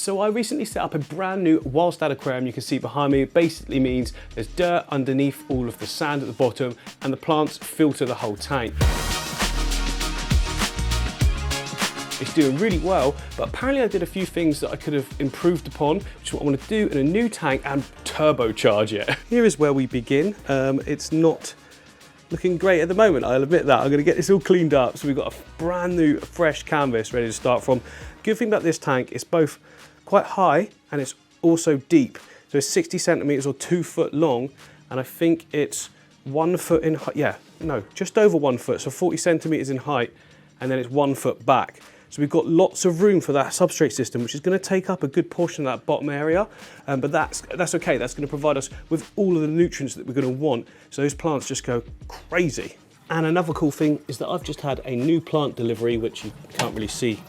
So I recently set up a brand new Walstad aquarium. You can see behind me. It basically means there's dirt underneath all of the sand at the bottom and the plants filter the whole tank. It's doing really well, but apparently I did a few things that I could have improved upon, which is what I want to do in a new tank and turbocharge it. Here is where we begin. It's not looking great at the moment, I'll admit that. I'm going to get this all cleaned up. So we've got a brand new fresh canvas ready to start from. Good thing about this tank, it's both quite high and it's also deep. So it's 60 centimeters or 2 foot long, and I think it's 1 foot in height. Yeah, no, just over 1 foot, so 40 centimeters in height, and then it's 1 foot back. So we've got lots of room for that substrate system, which is going to take up a good portion of that bottom area, but that's okay. That's going to provide us with all of the nutrients that we're going to want, so those plants just go crazy. And another cool thing is that I've just had a new plant delivery, which you can't really see.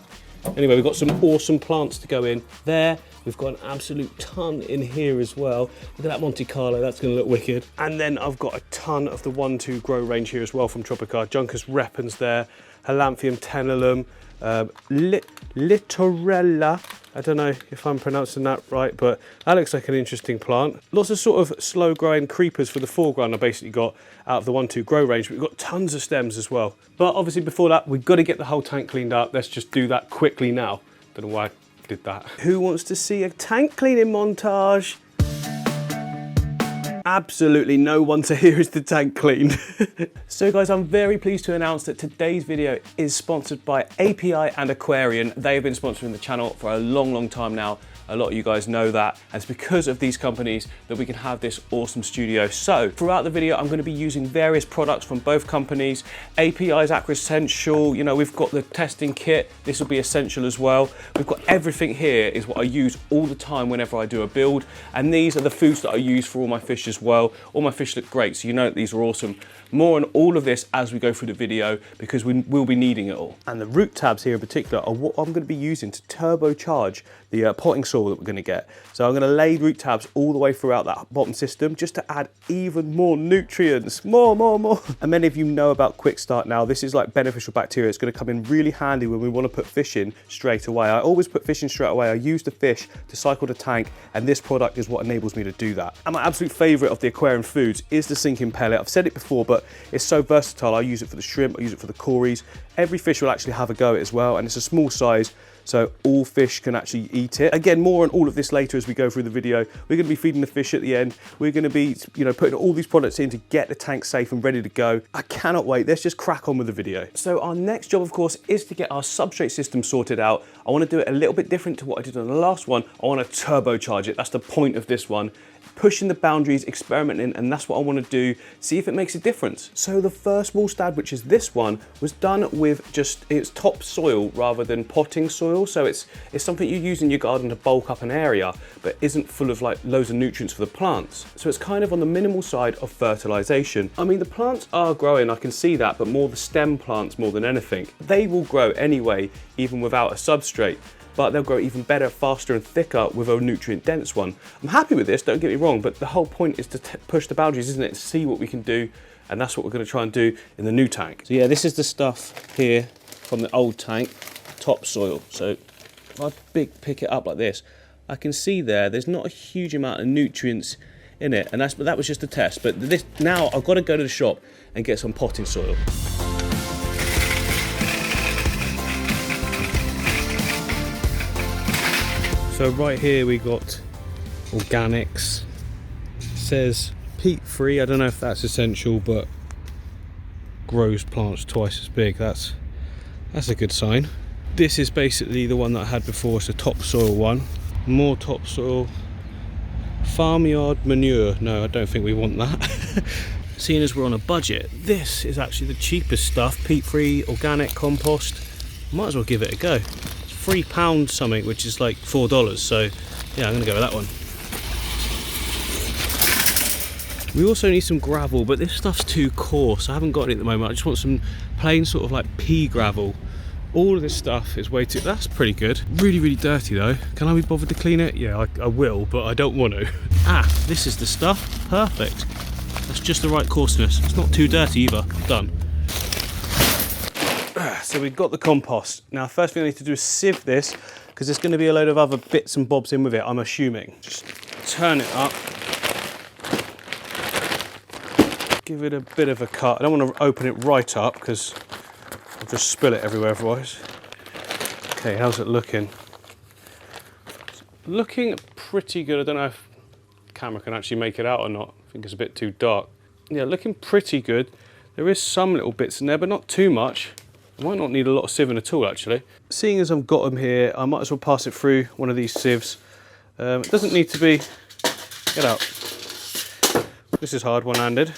Anyway, we've got some awesome plants to go in there. We've got an absolute ton in here as well. Look at that Monte Carlo, that's going to look wicked. And then I've got a ton of the 1-2 grow range here as well from Tropicar. Juncus repens there, Halanthium tenellum, Littorella, I don't know if I'm pronouncing that right, but that looks like an interesting plant. Lots of sort of slow growing creepers for the foreground I basically got out of the 1-2 grow range. We've got tons of stems as well. But obviously before that, we've got to get the whole tank cleaned up. Let's just do that quickly now. Don't know why I did that. Who wants to see a tank cleaning montage? Absolutely no one to hear is the tank cleaned. So guys, I'm very pleased to announce that today's video is sponsored by API and AQUARIAN. They've been sponsoring the channel for a long time now. A lot of you guys know that, and it's because of these companies that we can have this awesome studio. So throughout the video, I'm going to be using various products from both companies. API is Aqua Essential, you know, we've got the testing kit, this will be essential as well. We've got everything here is what I use all the time whenever I do a build, and these are the foods that I use for all my fish as well. All my fish look great, so you know that these are awesome. More on all of this as we go through the video, because we will be needing it all. And the root tabs here in particular are what I'm going to be using to turbocharge the potting soil that we're going to get. So I'm going to lay root tabs all the way throughout that bottom system just to add even more nutrients, more. And many of you know about Quick Start now. This is like beneficial bacteria. It's going to come in really handy when we want to put fish in straight away. I always put fish in straight away. I use the fish to cycle the tank, and this product is what enables me to do that. And my absolute favorite of the aquarium foods is the sinking pellet. I've said it before, but it's so versatile. I use it for the shrimp, I use it for the cories. Every fish will actually have a go at it as well, and it's a small size, so all fish can actually eat it. Again, more on all of this later as we go through the video. We're going to be feeding the fish at the end. We're going to be, you know, putting all these products in to get the tank safe and ready to go. I cannot wait. Let's just crack on with the video. So our next job, of course, is to get our substrate system sorted out. I want to do it a little bit different to what I did on the last one. I want to turbocharge it. That's the point of this one. Pushing the boundaries, experimenting, and that's what I want to do, see if it makes a difference. So the first Walstad, which is this one, was done with just its top soil rather than potting soil. So it's something you use in your garden to bulk up an area, but isn't full of like loads of nutrients for the plants. So it's kind of on the minimal side of fertilization. I mean, the plants are growing, I can see that, but more the stem plants more than anything. They will grow anyway, even without a substrate, but they'll grow even better, faster and thicker with a nutrient dense one. I'm happy with this, don't get me wrong, but the whole point is to push the boundaries, isn't it? To see what we can do, and that's what we're going to try and do in the new tank. So yeah, this is the stuff here from the old tank, topsoil. So if I pick it up like this, I can see there's not a huge amount of nutrients in it, and that was just a test. But this, now I've got to go to the shop and get some potting soil. So right here we got organics. It says peat free. I don't know if that's essential, but grows plants twice as big. That's a good sign. This is basically the one that I had before. It's a topsoil one. More topsoil. Farmyard manure. No, I don't think we want that. Seeing as we're on a budget, this is actually the cheapest stuff. Peat free organic compost. Might as well give it a go. £3 something, which is like $4, so yeah, I'm gonna go with that one. We also need some gravel, but this stuff's too coarse. I haven't got it at the moment. I just want some plain sort of like pea gravel. All of this stuff is way too, that's pretty good. Really dirty though. Can I be bothered to clean it? Yeah, I will, but I don't want to. This is the stuff. Perfect. That's just the right coarseness. It's not too dirty either. Done. So we've got the compost. Now, first thing I need to do is sieve this, because there's going to be a load of other bits and bobs in with it, I'm assuming. Just turn it up. Give it a bit of a cut. I don't want to open it right up because I'll just spill it everywhere otherwise. Okay, how's it looking? It's looking pretty good. I don't know if the camera can actually make it out or not. I think it's a bit too dark. Yeah, looking pretty good. There is some little bits in there, but not too much. I might not need a lot of sieving at all, actually. Seeing as I've got them here, I might as well pass it through one of these sieves. It doesn't need to be... Get out. This is hard, one-handed.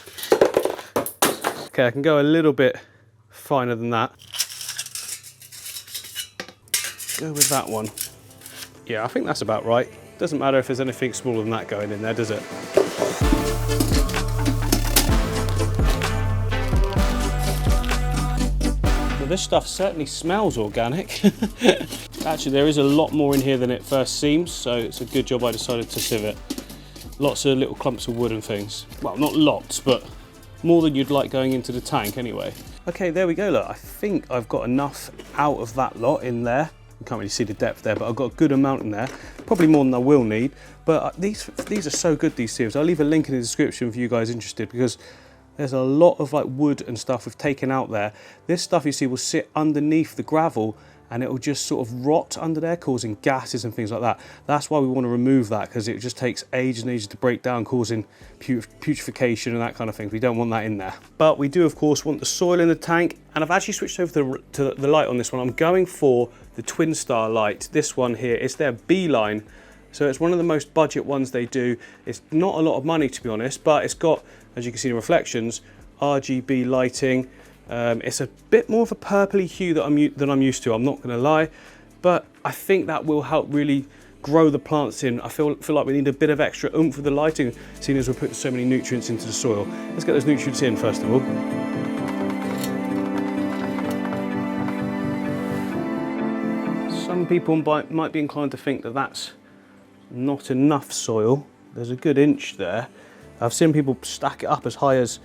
Okay, I can go a little bit finer than that. Go with that one. Yeah, I think that's about right. Doesn't matter if there's anything smaller than that going in there, does it? Well, this stuff certainly smells organic. Actually, there is a lot more in here than it first seems, so it's a good job I decided to sieve it. Lots of little clumps of wood and things. Well, not lots, but more than you'd like going into the tank anyway. Okay, there we go, look. I think I've got enough out of that lot in there. You can't really see the depth there, but I've got a good amount in there. Probably more than I will need, but these are so good, these sieves. I'll leave a link in the description for you guys interested, because there's a lot of like wood and stuff we've taken out there. This stuff, you see, will sit underneath the gravel and it will just sort of rot under there, causing gases and things like that. That's why we want to remove that, because it just takes ages and ages to break down, causing putrefaction and that kind of thing. We don't want that in there. But we do, of course, want the soil in the tank, and I've actually switched over to the light on this one. I'm going for the Twin Star light. This one here, it's their B line. So it's one of the most budget ones they do. It's not a lot of money, to be honest, but it's got, as you can see in reflections, RGB lighting. It's a bit more of a purpley hue than I'm used to, I'm not going to lie, but I think that will help really grow the plants in. I feel like we need a bit of extra oomph with the lighting, seeing as we're putting so many nutrients into the soil. Let's get those nutrients in first of all. Some people might be inclined to think that that's not enough soil. There's a good inch there. I've seen people stack it up as high as,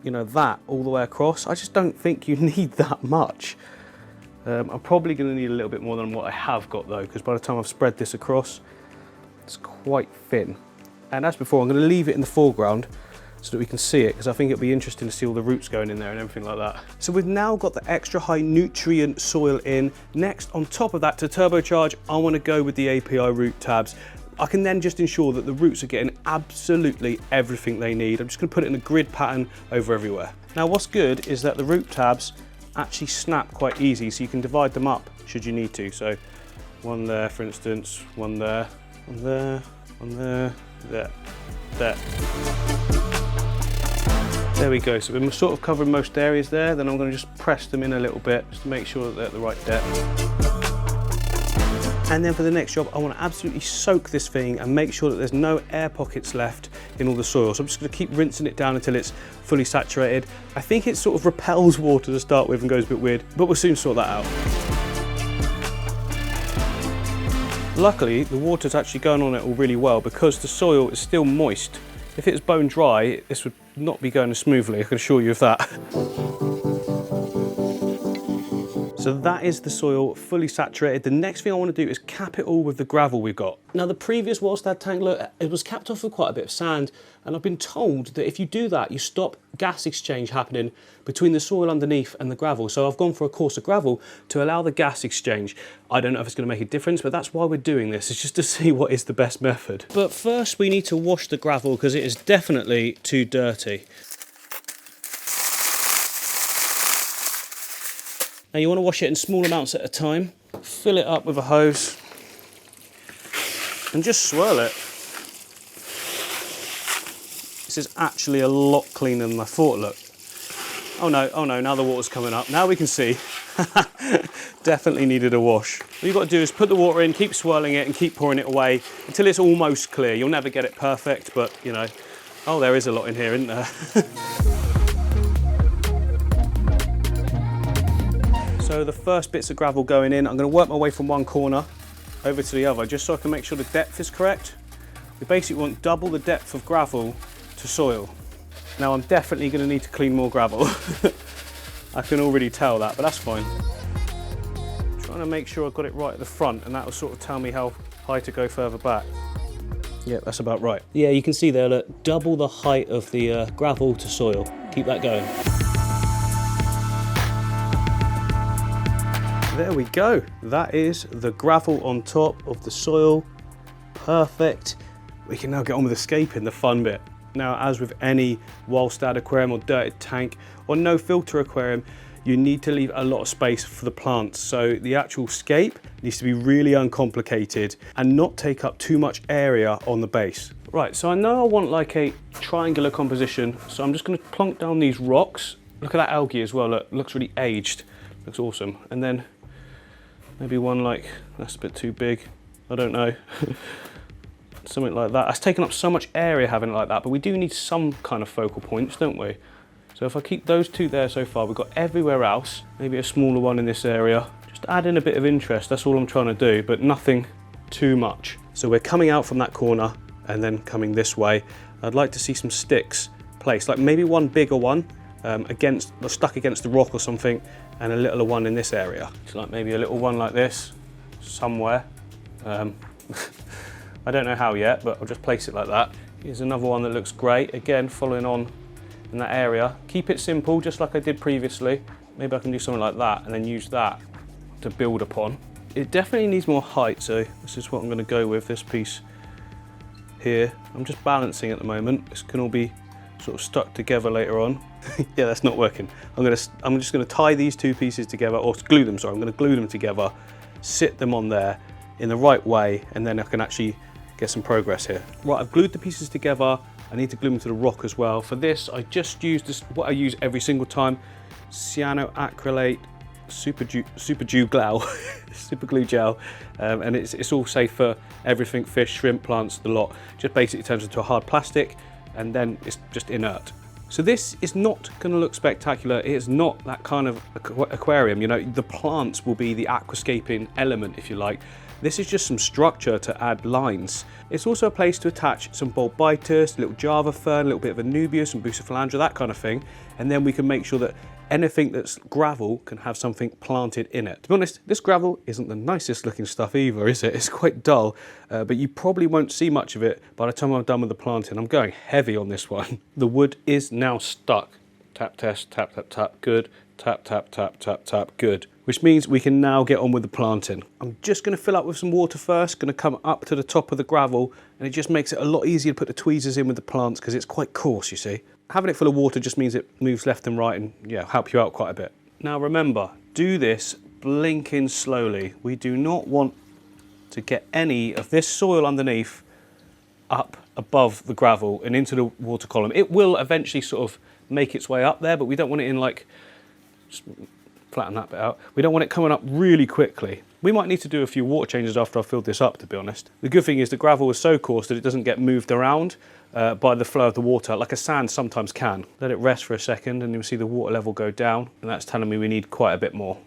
you know, that all the way across. I just don't think you need that much. I'm probably going to need a little bit more than what I have got though, because by the time I've spread this across, it's quite thin. And as before, I'm going to leave it in the foreground so that we can see it, because I think it'll be interesting to see all the roots going in there and everything like that. So we've now got the extra high nutrient soil in. Next, on top of that, to turbocharge, I want to go with the API root tabs. I can then just ensure that the roots are getting absolutely everything they need. I'm just going to put it in a grid pattern over everywhere. Now what's good is that the root tabs actually snap quite easy, so you can divide them up should you need to. So one there, for instance, one there, one there, one there, there. There we go. So we're sort of covering most areas there. Then I'm going to just press them in a little bit just to make sure that they're at the right depth. And then for the next job, I want to absolutely soak this thing and make sure that there's no air pockets left in all the soil. So I'm just going to keep rinsing it down until it's fully saturated. I think it sort of repels water to start with and goes a bit weird, but we'll soon sort that out. Luckily, the water's actually going on it all really well, because the soil is still moist. If it was bone dry, this would not be going as smoothly, I can assure you of that. So that is the soil fully saturated. The next thing I want to do is cap it all with the gravel we've got. Now the previous Walstad tank, look, it was capped off with quite a bit of sand, and I've been told that if you do that, you stop gas exchange happening between the soil underneath and the gravel. So I've gone for a coarser gravel to allow the gas exchange. I don't know if it's going to make a difference, but that's why we're doing this. It's just to see what is the best method. But first we need to wash the gravel, because it is definitely too dirty. Now you want to wash it in small amounts at a time. Fill it up with a hose and just swirl it. This is actually a lot cleaner than I thought, look. Oh no, now the water's coming up. Now we can see. Definitely needed a wash. What you've got to do is put the water in, keep swirling it and keep pouring it away until it's almost clear. You'll never get it perfect, but you know. Oh, there is a lot in here, isn't there? So the first bits of gravel going in, I'm going to work my way from one corner over to the other, just so I can make sure the depth is correct. We basically want double the depth of gravel to soil. Now I'm definitely going to need to clean more gravel. I can already tell that, but that's fine. Try want to make sure I've got it right at the front, and that will sort of tell me how high to go further back. Yeah, that's about right. Yeah, you can see there, look, double the height of the gravel to soil. Keep that going. There we go. That is the gravel on top of the soil. Perfect. We can now get on with escaping, the fun bit. Now, as with any Walstad aquarium or dirted tank or no filter aquarium, you need to leave a lot of space for the plants. So the actual scape needs to be really uncomplicated and not take up too much area on the base. Right, so I know I want like a triangular composition, so I'm just going to plonk down these rocks. Look at that algae as well, look, looks really aged. Looks awesome. And then maybe one like, that's a bit too big, I don't know. Something like that. That's taken up so much area having it like that, but we do need some kind of focal points, don't we? So if I keep those two there so far, we've got everywhere else, maybe a smaller one in this area. Just add in a bit of interest, that's all I'm trying to do, but nothing too much. So we're coming out from that corner and then coming this way. I'd like to see some sticks placed, like maybe one bigger one stuck against the rock or something, and a littler one in this area. So like maybe a little one like this, somewhere. I don't know how yet, but I'll just place it like that. Here's another one that looks great. Again, following on in that area. Keep it simple, just like I did previously. Maybe I can do something like that and then use that to build upon. It definitely needs more height, so this is what I'm going to go with, this piece here. I'm just balancing at the moment. This can all be sort of stuck together later on. Yeah, that's not working. I'm just going to tie these two pieces together, or glue them, sorry. I'm going to glue them together, sit them on there in the right way, and then I can actually get some progress here. Right, I've glued the pieces together. I need to glue them to the rock as well. For this, I just used this, what I use every single time, cyanoacrylate super glue gel, and it's all safe for everything, fish, shrimp, plants, the lot. Just basically turns into a hard plastic, and then it's just inert. So this is not going to look spectacular. It is not that kind of aquarium. You know, the plants will be the aquascaping element, if you like. This is just some structure to add lines. It's also a place to attach some bulbitis, little Java fern, a little bit of Anubias and Bucephalandra, that kind of thing. And then we can make sure that anything that's gravel can have something planted in it. To be honest, this gravel isn't the nicest looking stuff either, is it? It's quite dull, but you probably won't see much of it by the time I'm done with the planting. I'm going heavy on this one. The wood is now stuck. Tap, test, tap, tap, tap, good. Tap, tap, tap, tap, tap, good. Which means we can now get on with the planting. I'm just going to fill up with some water first, going to come up to the top of the gravel, and it just makes it a lot easier to put the tweezers in with the plants because it's quite coarse, you see. Having it full of water just means it moves left and right and yeah, help you out quite a bit. Now remember, do this blinking slowly. We do not want to get any of this soil underneath up above the gravel and into the water column. It will eventually sort of make its way up there, but we don't want it in like, just flatten that bit out. We don't want it coming up really quickly. We might need to do a few water changes after I've filled this up, to be honest. The good thing is the gravel is so coarse that it doesn't get moved around by the flow of the water, like a sand sometimes can. Let it rest for a second and you'll see the water level go down, and that's telling me we need quite a bit more.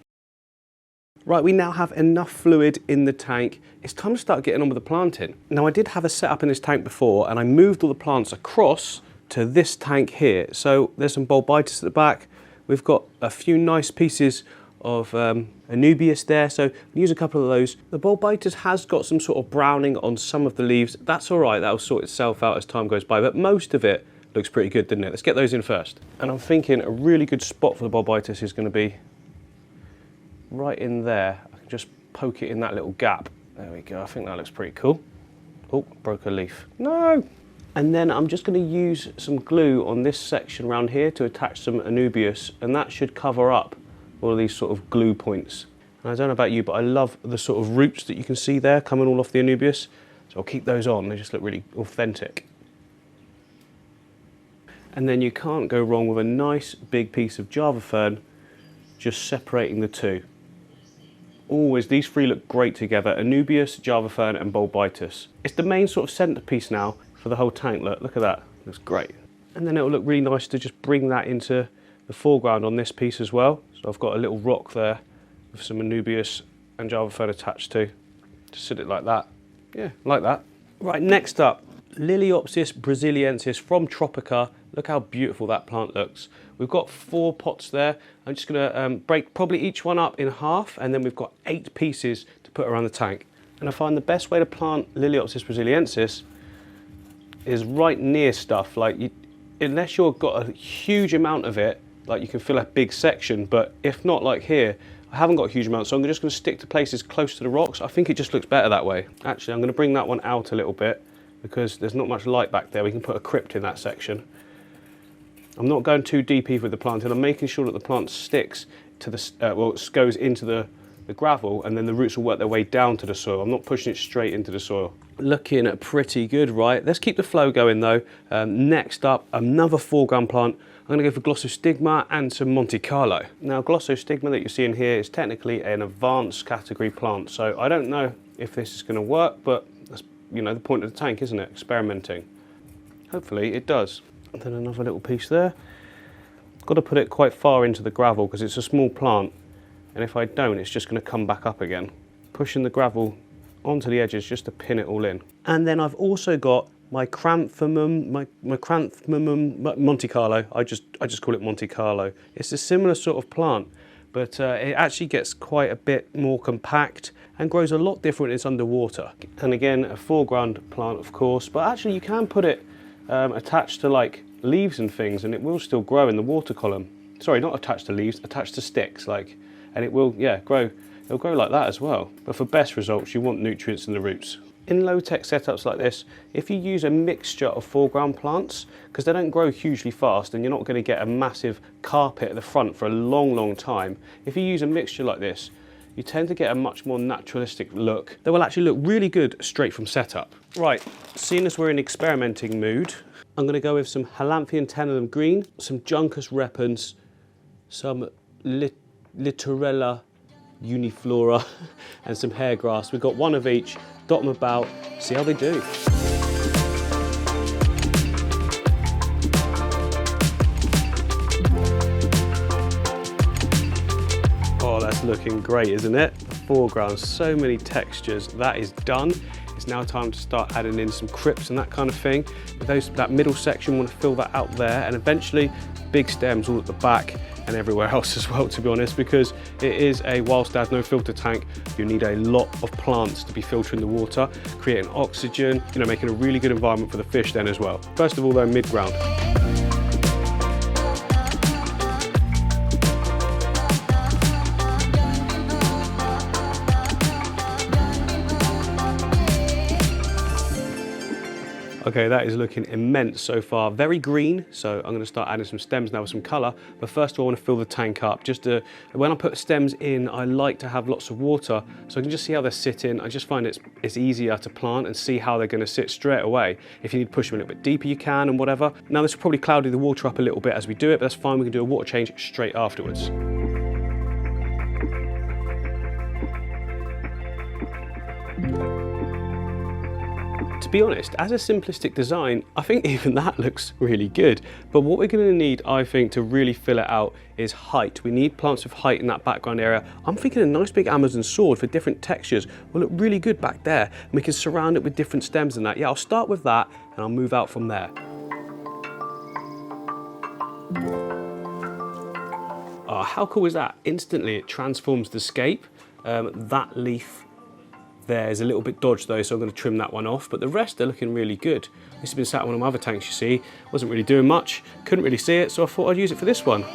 Right, we now have enough fluid in the tank. It's time to start getting on with the planting. Now, I did have a setup in this tank before, and I moved all the plants across to this tank here. So there's some bulbitis at the back. We've got a few nice pieces of Anubias there, so we'll use a couple of those. The bulbitis has got some sort of browning on some of the leaves. That's all right, that'll sort itself out as time goes by, but most of it looks pretty good, didn't it? Let's get those in first. And I'm thinking a really good spot for the bulbitis is going to be right in there. I can just poke it in that little gap. There we go, I think that looks pretty cool. Oh, broke a leaf. No! And then I'm just going to use some glue on this section around here to attach some Anubias, and that should cover up all of these sort of glue points. And I don't know about you, but I love the sort of roots that you can see there coming all off the Anubias. So I'll keep those on, they just look really authentic. And then you can't go wrong with a nice big piece of Java fern, just separating the two. Always, these three look great together, Anubias, Java fern and bulbitis. It's the main sort of centerpiece now for the whole tank. Look at that, looks great. And then it'll look really nice to just bring that into the foreground on this piece as well. So I've got a little rock there with some Anubias and Java fern attached to. Just sit it like that. Yeah, like that. Right, next up, Liliopsis brasiliensis from Tropica. Look how beautiful that plant looks. We've got 4 pots there. I'm just gonna break probably each one up in half, and then we've got 8 pieces to put around the tank. And I find the best way to plant Liliopsis brasiliensis is right near stuff. Like, unless you've got a huge amount of it, like you can fill a big section, but if not, like here, I haven't got a huge amount, so I'm just gonna stick to places close to the rocks. I think it just looks better that way. Actually, I'm gonna bring that one out a little bit because there's not much light back there. We can put a crypt in that section. I'm not going too deep either with the plant, and I'm making sure that the plant sticks to the, well, it goes into the gravel, and then the roots will work their way down to the soil. I'm not pushing it straight into the soil. Looking pretty good, right? Let's keep the flow going though. Next up, another foreground plant. I'm gonna go for Glossostigma and some Monte Carlo. Now, Glossostigma that you're seeing here is technically an advanced category plant, so I don't know if this is gonna work, but that's, you know, the point of the tank, isn't it? Experimenting. Hopefully it does. And then another little piece there. Got to put it quite far into the gravel because it's a small plant, and if I don't, it's just going to come back up again. Pushing the gravel onto the edges just to pin it all in. And then I've also got my Chranthemum, my Chranthemum Monte Carlo. I just call it Monte Carlo. It's a similar sort of plant, but it actually gets quite a bit more compact and grows a lot different when it's underwater. And again, a foreground plant, of course, but actually you can put it attached to like leaves and things, and it will still grow in the water column. Sorry, not attached to leaves, attached to sticks, like, and it will, yeah, grow. It'll grow like that as well. But for best results, you want nutrients in the roots. In low-tech setups like this, if you use a mixture of foreground plants, because they don't grow hugely fast and you're not going to get a massive carpet at the front for a long, long time, if you use a mixture like this, you tend to get a much more naturalistic look that will actually look really good straight from setup. Right, seeing as we're in experimenting mood, I'm going to go with some Halanthia tenellum green, some Juncus repens, some Littorella uniflora, and some hairgrass. We've got one of each, dot them about, see how they do. Oh, that's looking great, isn't it? The foreground, so many textures. That is done. It's now time to start adding in some crypts and that kind of thing. But that middle section, we want to fill that out there, and eventually big stems all at the back and everywhere else as well, to be honest, because it is a Walstad no filter tank. You need a lot of plants to be filtering the water, creating oxygen, you know, making a really good environment for the fish then as well. First of all though, mid-ground. Okay, that is looking immense so far. Very green, so I'm going to start adding some stems now with some colour. But first of all, I want to fill the tank up. When I put stems in, I like to have lots of water, so I can just see how they're sitting. I just find it's easier to plant and see how they're going to sit straight away. If you need to push them a little bit deeper, you can, and whatever. Now, this will probably cloud the water up a little bit as we do it, but that's fine. We can do a water change straight afterwards. To be honest, as a simplistic design, I think even that looks really good. But what we're going to need, I think, to really fill it out is height. We need plants with height in that background area. I'm thinking a nice big Amazon sword for different textures will look really good back there. And we can surround it with different stems and that. Yeah, I'll start with that and I'll move out from there. Oh, how cool is that? Instantly it transforms the scape. That leaf there is a little bit dodged though, so I'm going to trim that one off, but the rest are looking really good. This has been sat on one of my other tanks, you see. Wasn't really doing much, couldn't really see it, so I thought I'd use it for this one.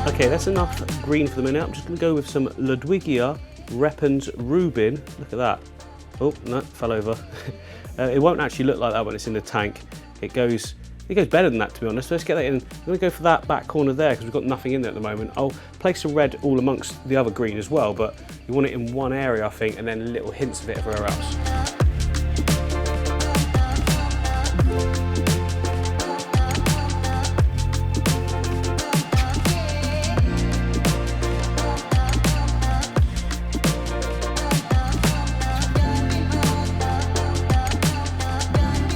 Okay, that's enough green for the minute. I'm just going to go with some Ludwigia repens Rubin. Look at that. Oh, no, fell over. It won't actually look like that when it's in the tank. It goes It goes better than that, to be honest. Let's get that in. I'm going to go for that back corner there because we've got nothing in there at the moment. I'll place a red all amongst the other green as well, but you want it in one area, I think, and then little hints of it everywhere else.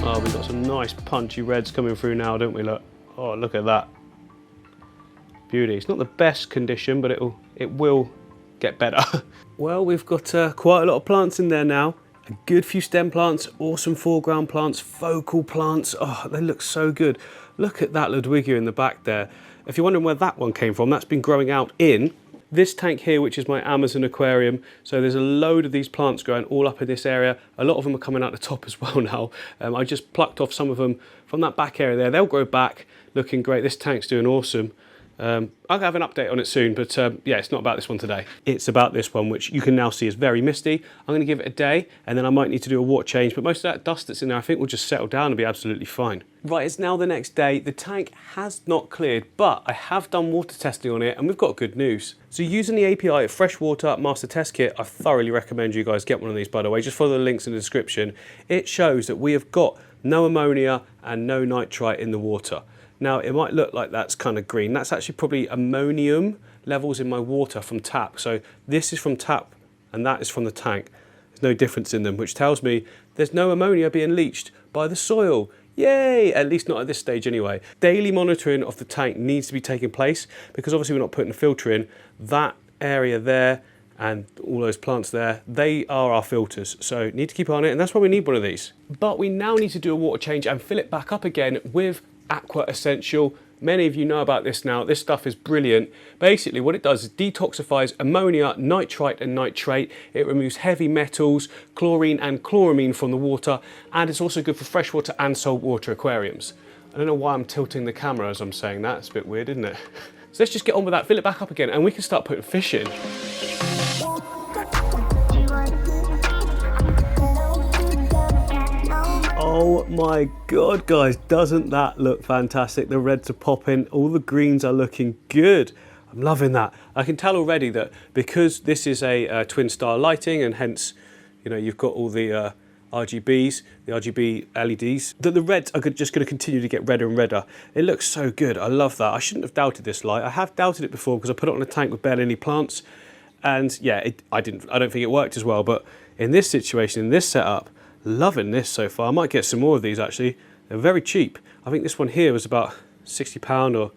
Oh, we've got some nice punchy reds coming through now, don't we? Look. Oh, look at that. Beauty. It's not the best condition, but it will get better. Well, we've got quite a lot of plants in there now. A good few stem plants, awesome foreground plants, focal plants. Oh, they look so good. Look at that Ludwigia in the back there. If you're wondering where that one came from, that's been growing out in this tank here, which is my Amazon aquarium. So there's a load of these plants growing all up in this area. A lot of them are coming out the top as well now. I just plucked off some of them from that back area there. They'll grow back, looking great. This tank's doing awesome. I'll have an update on it soon, but yeah, it's not about this one today. It's about this one, which you can now see is very misty. I'm going to give it a day, and then I might need to do a water change, but most of that dust that's in there, I think will just settle down and be absolutely fine. Right, it's now the next day. The tank has not cleared, but I have done water testing on it, and we've got good news. So using the API Freshwater Master Test Kit, I thoroughly recommend you guys get one of these, by the way. Just follow the links in the description. It shows that we have got no ammonia and no nitrite in the water. Now, it might look like that's kind of green. That's actually probably ammonium levels in my water from tap. So this is from tap and that is from the tank. There's no difference in them, which tells me there's no ammonia being leached by the soil. Yay! At least not at this stage anyway. Daily monitoring of the tank needs to be taking place because obviously we're not putting a filter in. That area there and all those plants there, they are our filters. So need to keep on it, and that's why we need one of these. But we now need to do a water change and fill it back up again with Aqua Essential. Many of you know about this now. This stuff is brilliant. Basically what it does is detoxifies ammonia, nitrite and nitrate. It removes heavy metals, chlorine and chloramine from the water, and it's also good for freshwater and saltwater aquariums. I don't know why I'm tilting the camera as I'm saying that. It's a bit weird, isn't it? So let's just get on with that, fill it back up again, and we can start putting fish in. Oh my God, guys, doesn't that look fantastic? The reds are popping, all the greens are looking good. I'm loving that. I can tell already that because this is a twin star lighting and hence, you know, you've got all the RGBs, the RGB LEDs, that the reds are just going to continue to get redder and redder. It looks so good. I love that. I shouldn't have doubted this light. I have doubted it before because I put it on a tank with barely any plants, and yeah, I don't think it worked as well. But in this situation, in this setup, loving this so far. I might get some more of these actually. They're very cheap. I think this one here was about £60 or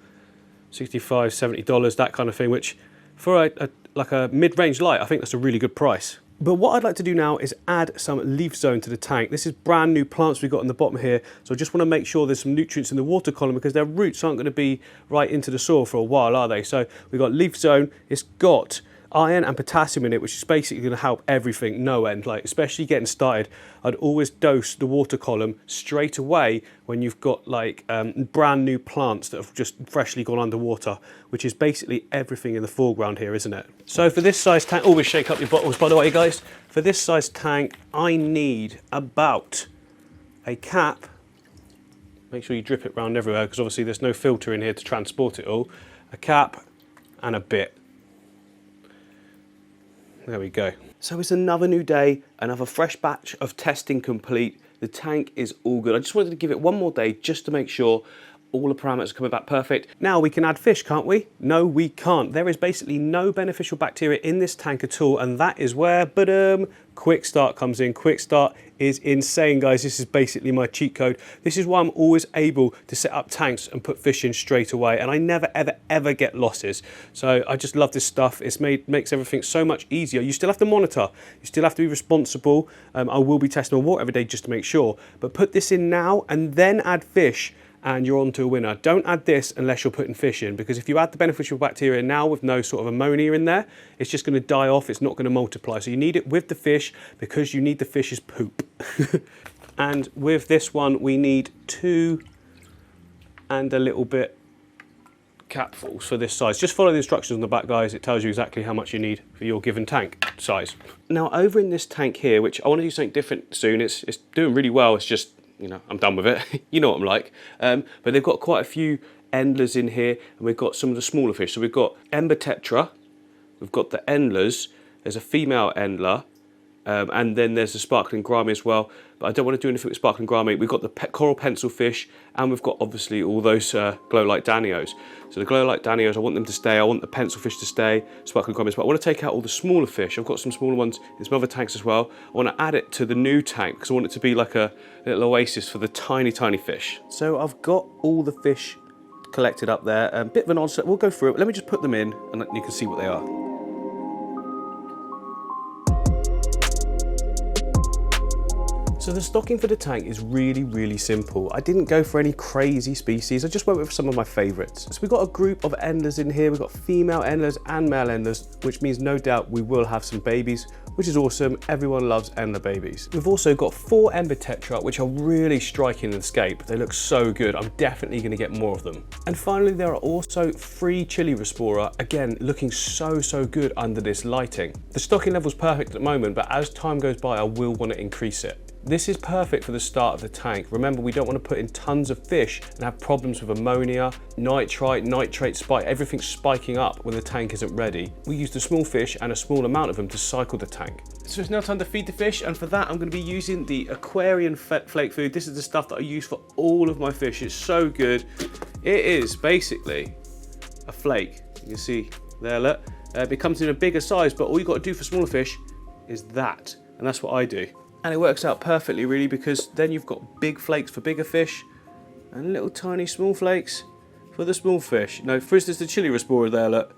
$65, $70, that kind of thing, which for like a mid-range light, I think that's a really good price. But what I'd like to do now is add some leaf zone to the tank. This is brand new plants we've got on the bottom here, so I just want to make sure there's some nutrients in the water column because their roots aren't going to be right into the soil for a while, are they? So we've got leaf zone. It's got iron and potassium in it, which is basically going to help everything no end. Like, especially getting started, I'd always dose the water column straight away when you've got like brand new plants that have just freshly gone underwater, which is basically everything in the foreground here, isn't it? So for this size tank, always shake up your bottles, by the way, guys. For this size tank, I need about a cap. Make sure you drip it around everywhere because obviously there's no filter in here to transport it all. A cap and a bit. There we go. So it's another new day, another fresh batch of testing complete. The tank is all good. I just wanted to give it one more day just to make sure all the parameters are coming back perfect. Now we can add fish, can't we? No, we can't. There is basically no beneficial bacteria in this tank at all, and that is where, Quick Start comes in. Quick Start is insane, guys. This is basically my cheat code. This is why I'm always able to set up tanks and put fish in straight away, and I never, ever get losses. So I just love this stuff. It's makes everything so much easier. You still have to monitor. You still have to be responsible. I will be testing my water every day just to make sure. But put this in now and then add fish, and you're on to a winner. Don't add this unless you're putting fish in, because if you add the beneficial bacteria now with no sort of ammonia in there, it's just going to die off, it's not going to multiply. So you need it with the fish because you need the fish's poop. And with this one, we need 2 and a little bit capfuls for this size. Just follow the instructions on the back, guys. It tells you exactly how much you need for your given tank size. Now over in this tank here, which I want to do something different soon, it's doing really well, it's just you know, I'm done with it. You know what I'm like. But they've got quite a few endlers in here, and we've got some of the smaller fish. So we've got Ember Tetra, we've got the endlers, there's a female endler, and then there's the sparkling gourami as well. But I don't want to do anything with sparkling gourami. We've got the coral pencil fish, and we've got obviously all those glow light danios. So the glow light danios, I want them to stay. I want the pencil fish to stay, sparkling gouramis. But I want to take out all the smaller fish. I've got some smaller ones in some other tanks as well. I want to add it to the new tank because I want it to be like a little oasis for the tiny, tiny fish. So I've got all the fish collected up there. A bit of an onset. We'll go through it. Let me just put them in, and you can see what they are. So the stocking for the tank is really, really simple. I didn't go for any crazy species. I just went with some of my favorites. So we've got a group of endlers in here. We've got female endlers and male endlers, which means no doubt we will have some babies, which is awesome. Everyone loves endler babies. We've also got 4 Ember Tetra, which are really striking in the scape. They look so good. I'm definitely gonna get more of them. And finally, there are also 3 Chili Respora, again, looking so, so good under this lighting. The stocking level's perfect at the moment, but as time goes by, I will wanna increase it. This is perfect for the start of the tank. Remember, we don't want to put in tons of fish and have problems with ammonia, nitrite, nitrate spike, everything spiking up when the tank isn't ready. We use the small fish and a small amount of them to cycle the tank. So it's now time to feed the fish, and for that I'm going to be using the AQUARIAN flake food. This is the stuff that I use for all of my fish. It's so good. It is basically a flake. You can see there, look. It comes in a bigger size, but all you've got to do for smaller fish is that, and that's what I do. And it works out perfectly really, because then you've got big flakes for bigger fish and little tiny small flakes for the small fish. Now, for instance, the Chili Respora there, look,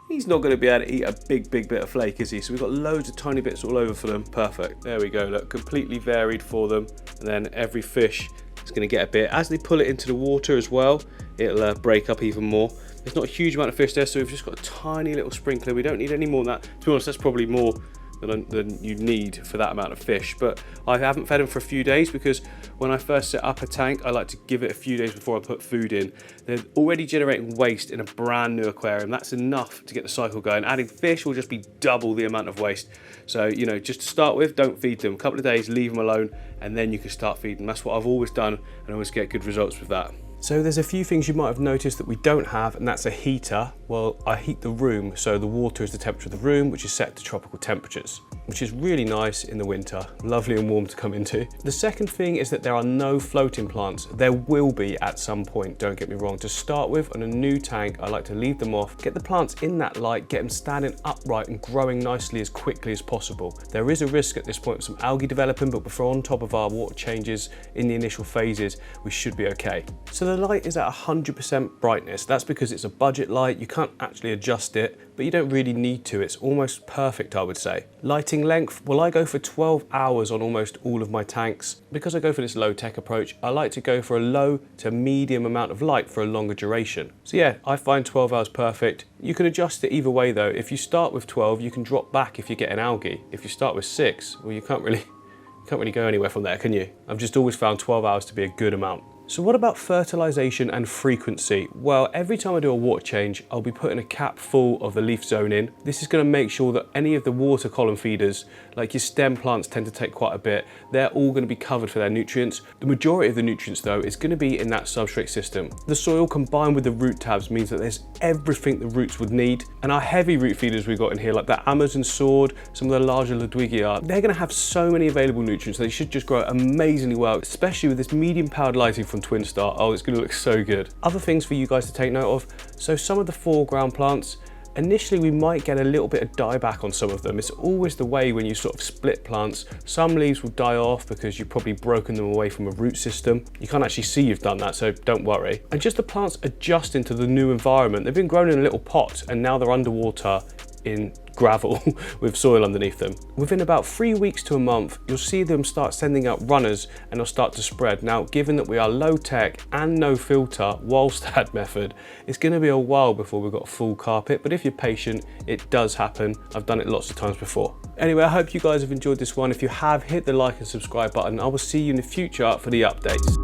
he's not going to be able to eat a big bit of flake, is he? So we've got loads of tiny bits all over for them. Perfect. There we go, look, completely varied for them. And then every fish is going to get a bit. As they pull it into the water as well, it'll break up even more. There's not a huge amount of fish there, so we've just got a tiny little sprinkler. We don't need any more than that. To be honest, that's probably more than you need for that amount of fish. But I haven't fed them for a few days, because when I first set up a tank, I like to give it a few days before I put food in. They're already generating waste in a brand new aquarium. That's enough to get the cycle going. Adding fish will just be double the amount of waste. So, you know, just to start with, don't feed them. A couple of days, leave them alone, and then you can start feeding. That's what I've always done, and I always get good results with that. So there's a few things you might have noticed that we don't have, and that's a heater. Well, I heat the room, so the water is the temperature of the room, which is set to tropical temperatures, which is really nice in the winter. Lovely and warm to come into. The second thing is that there are no floating plants. There will be at some point, don't get me wrong. To start with, on a new tank, I like to leave them off, get the plants in that light, get them standing upright and growing nicely as quickly as possible. There is a risk at this point of some algae developing, but if we're on top of our water changes in the initial phases, we should be okay. So the light is at 100% brightness. That's because it's a budget light. You can't actually adjust it, but you don't really need to. It's almost perfect, I would say. Lighting length, well, I go for 12 hours on almost all of my tanks. Because I go for this low tech approach, I like to go for a low to medium amount of light for a longer duration. So yeah, I find 12 hours perfect. You can adjust it either way though. If you start with 12, you can drop back if you get an algae. If you start with 6, well, you can't really go anywhere from there, can you? I've just always found 12 hours to be a good amount. So what about fertilization and frequency? Well, every time I do a water change, I'll be putting a cap full of the leaf zone in. This is going to make sure that any of the water column feeders, like your stem plants tend to take quite a bit, they're all going to be covered for their nutrients. The majority of the nutrients though is going to be in that substrate system. The soil combined with the root tabs means that there's everything the roots would need. And our heavy root feeders we've got in here, like the Amazon sword, some of the larger Ludwigia, they're going to have so many available nutrients. They should just grow amazingly well, especially with this medium powered lighting from Twin Star. Oh, it's going to look so good. Other things for you guys to take note of. So some of the foreground plants, initially we might get a little bit of dieback on some of them. It's always the way when you sort of split plants. Some leaves will die off because you've probably broken them away from a root system. You can't actually see you've done that, so don't worry. And just the plants adjusting to the new environment. They've been grown in little pots and now they're underwater in gravel with soil underneath them. Within about 3 weeks to a month, you'll see them start sending out runners and they'll start to spread. Now, given that we are low tech and no filter, Walstad method, it's going to be a while before we've got full carpet, but if you're patient, it does happen. I've done it lots of times before. Anyway, I hope you guys have enjoyed this one. If you have, hit the like and subscribe button. I will see you in the future for the updates.